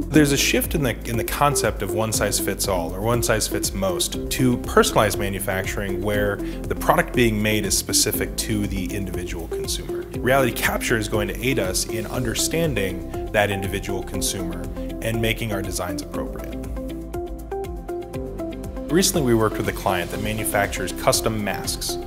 There's a shift in the concept of one size fits all or one size fits most to personalized manufacturing, where the product being made is specific to the individual consumer. Reality capture is going to aid us in understanding that individual consumer and making our designs appropriate. Recently, we worked with a client that manufactures custom masks.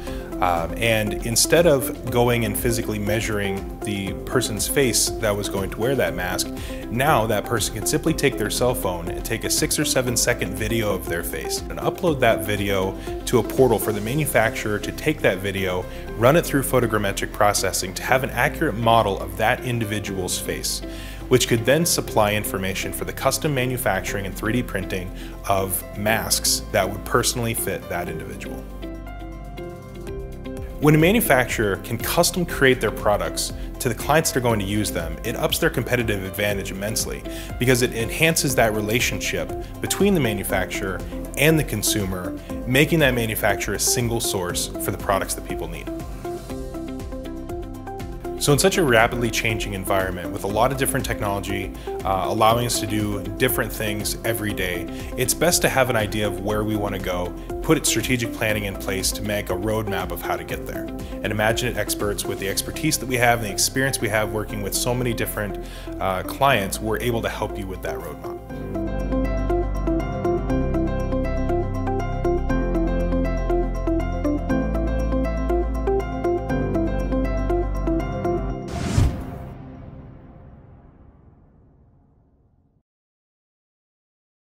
And instead of going and physically measuring the person's face that was going to wear that mask, now that person can simply take their cell phone and take a 6 or 7 second video of their face and upload that video to a portal for the manufacturer to take that video, run it through photogrammetric processing to have an accurate model of that individual's face, which could then supply information for the custom manufacturing and 3D printing of masks that would personally fit that individual. When a manufacturer can custom create their products to the clients that are going to use them, it ups their competitive advantage immensely because it enhances that relationship between the manufacturer and the consumer, making that manufacturer a single source for the products that people need. So in such a rapidly changing environment with a lot of different technology allowing us to do different things every day, it's best to have an idea of where we want to go, put strategic planning in place to make a roadmap of how to get there. And IMAGINiT experts, with the expertise that we have and the experience we have working with so many different clients, we're able to help you with that roadmap.